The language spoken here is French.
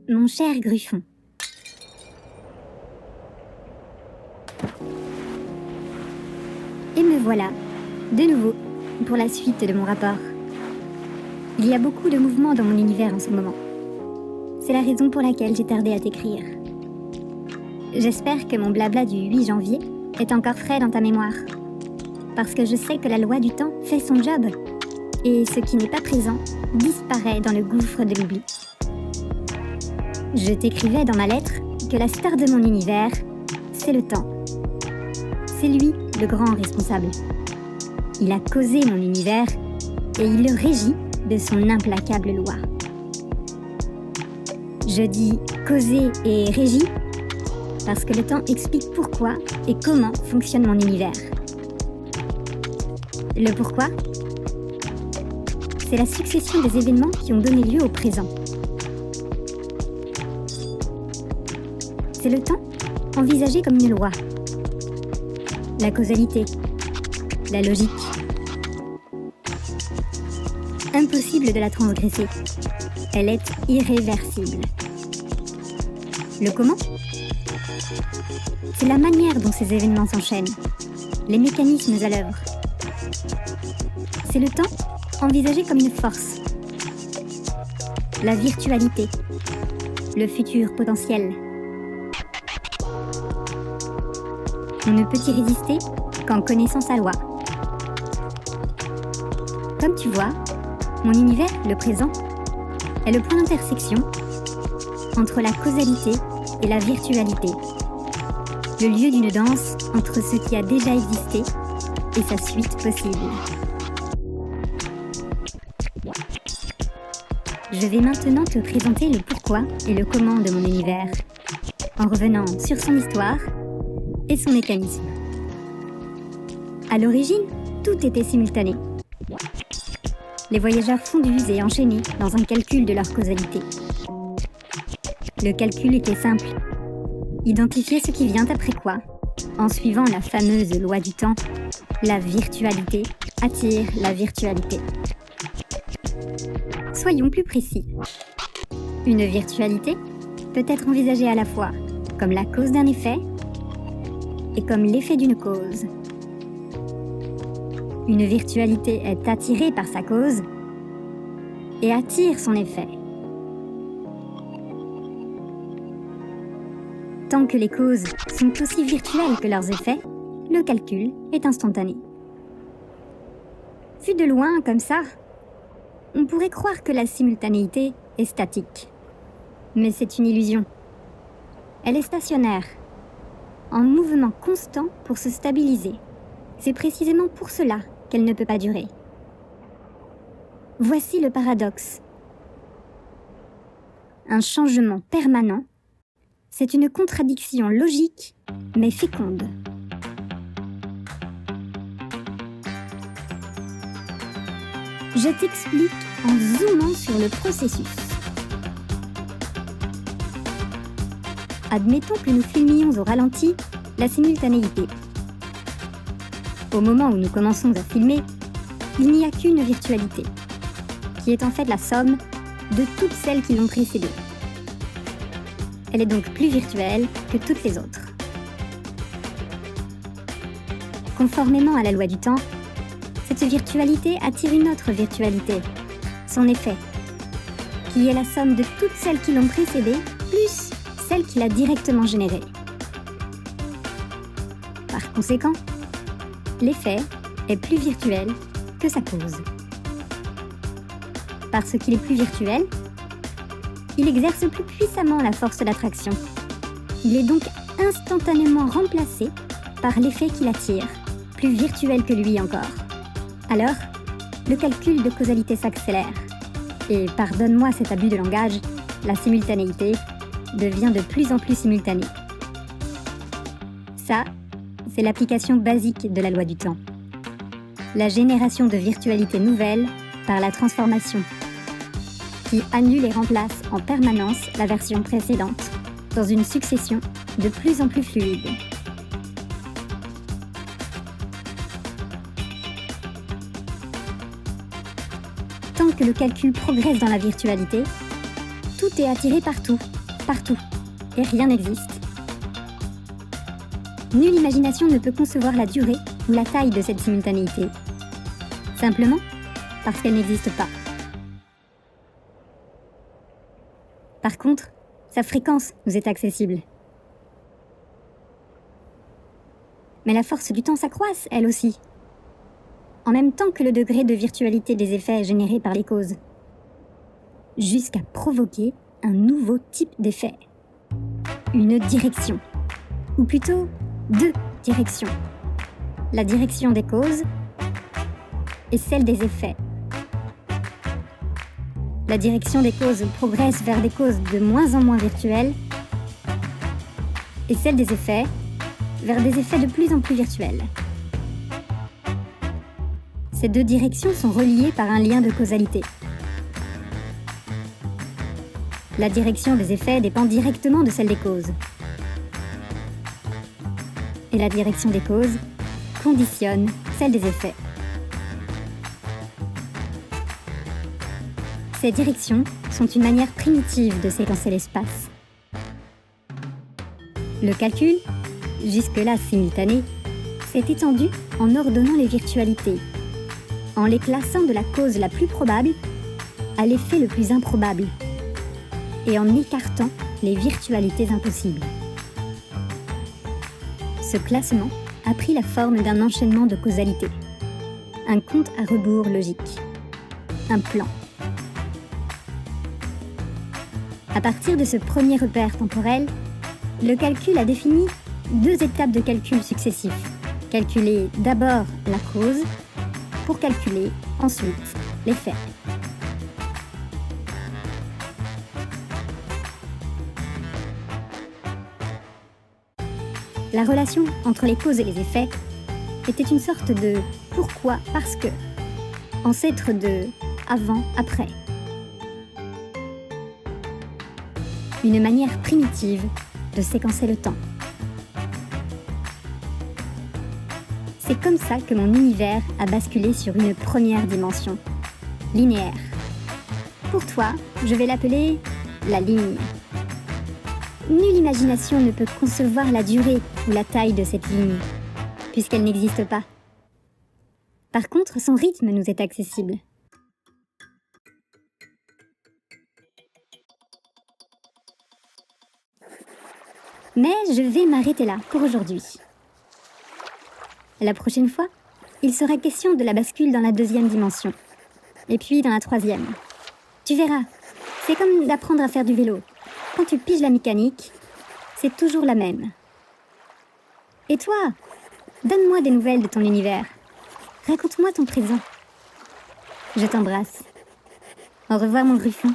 Mon cher Gruffon. Et me voilà, de nouveau, pour la suite de mon rapport. Il y a beaucoup de mouvements dans mon univers en ce moment. C'est la raison pour laquelle j'ai tardé à t'écrire. J'espère que mon blabla du 8 janvier est encore frais dans ta mémoire. Parce que je sais que la loi du temps fait son job. Et ce qui n'est pas présent disparaît dans le gouffre de l'oubli. Je t'écrivais dans ma lettre que la star de mon univers, c'est le temps. C'est lui le grand responsable. Il a causé mon univers et il le régit de son implacable loi. Je dis causé et régi parce que le temps explique pourquoi et comment fonctionne mon univers. Le pourquoi, c'est la succession des événements qui ont donné lieu au présent. C'est le temps envisagé comme une loi. La causalité, la logique. Impossible de la transgresser. Elle est irréversible. Le comment ? C'est la manière dont ces événements s'enchaînent, les mécanismes à l'œuvre. C'est le temps envisagé comme une force. La virtualité, le futur potentiel. On ne peut y résister qu'en connaissant sa loi. Comme tu vois, mon univers, le présent, est le point d'intersection entre la causalité et la virtualité. Le lieu d'une danse entre ce qui a déjà existé et sa suite possible. Je vais maintenant te présenter le pourquoi et le comment de mon univers, en revenant sur son histoire et son mécanisme. À l'origine, tout était simultané. Les voyageurs fondus et enchaînés dans un calcul de leur causalité. Le calcul était simple. Identifier ce qui vient après quoi, en suivant la fameuse loi du temps, la virtualité attire la virtualité. Soyons plus précis. Une virtualité peut être envisagée à la fois comme la cause d'un effet et comme l'effet d'une cause. Une virtualité est attirée par sa cause et attire son effet. Tant que les causes sont aussi virtuelles que leurs effets, le calcul est instantané. Vu de loin comme ça, on pourrait croire que la simultanéité est statique. Mais c'est une illusion. Elle est stationnaire, en mouvement constant pour se stabiliser. C'est précisément pour cela qu'elle ne peut pas durer. Voici le paradoxe. Un changement permanent, c'est une contradiction logique, mais féconde. Je t'explique en zoomant sur le processus. Admettons que nous filmions au ralenti la simultanéité. Au moment où nous commençons à filmer, il n'y a qu'une virtualité, qui est en fait la somme de toutes celles qui l'ont précédée. Elle est donc plus virtuelle que toutes les autres. Conformément à la loi du temps, cette virtualité attire une autre virtualité, son effet, qui est la somme de toutes celles qui l'ont précédée, plus celle qui l'a directement générée. Par conséquent, l'effet est plus virtuel que sa cause. Parce qu'il est plus virtuel, il exerce plus puissamment la force d'attraction. Il est donc instantanément remplacé par l'effet qui l'attire, plus virtuel que lui encore. Alors, le calcul de causalité s'accélère. Et pardonne-moi cet abus de langage, la simultanéité devient de plus en plus simultanée. Ça, c'est l'application basique de la loi du temps. La génération de virtualités nouvelles par la transformation, qui annule et remplace en permanence la version précédente, dans une succession de plus en plus fluide. Tant que le calcul progresse dans la virtualité, tout est attiré partout, partout, et rien n'existe. Nulle imagination ne peut concevoir la durée ou la taille de cette simultanéité. Simplement parce qu'elle n'existe pas. Par contre, sa fréquence nous est accessible. Mais la force du temps s'accroisse, elle aussi, en même temps que le degré de virtualité des effets générés par les causes, jusqu'à provoquer un nouveau type d'effet. Une direction, ou plutôt deux directions. La direction des causes et celle des effets. La direction des causes progresse vers des causes de moins en moins virtuelles et celle des effets vers des effets de plus en plus virtuels. Ces deux directions sont reliées par un lien de causalité. La direction des effets dépend directement de celle des causes. Et la direction des causes conditionne celle des effets. Ces directions sont une manière primitive de séquencer l'espace. Le calcul, jusque-là simultané, s'est étendu en ordonnant les virtualités, en les classant de la cause la plus probable à l'effet le plus improbable, et en écartant les virtualités impossibles. Ce classement a pris la forme d'un enchaînement de causalité, un compte à rebours logique, un plan. À partir de ce premier repère temporel, le calcul a défini deux étapes de calcul successifs. Calculer d'abord la cause pour calculer ensuite l'effet. La relation entre les causes et les effets était une sorte de pourquoi, parce que, ancêtre de avant, après. Une manière primitive de séquencer le temps. C'est comme ça que mon univers a basculé sur une première dimension, linéaire. Pour toi, je vais l'appeler la ligne. Nulle imagination ne peut concevoir la durée ou la taille de cette ligne, puisqu'elle n'existe pas. Par contre, son rythme nous est accessible. Mais je vais m'arrêter là pour aujourd'hui. La prochaine fois, il sera question de la bascule dans la deuxième dimension, et puis dans la troisième. Tu verras, c'est comme d'apprendre à faire du vélo. Quand tu piges la mécanique, c'est toujours la même. Et toi, donne-moi des nouvelles de ton univers. Raconte-moi ton présent. Je t'embrasse. Au revoir mon griffon.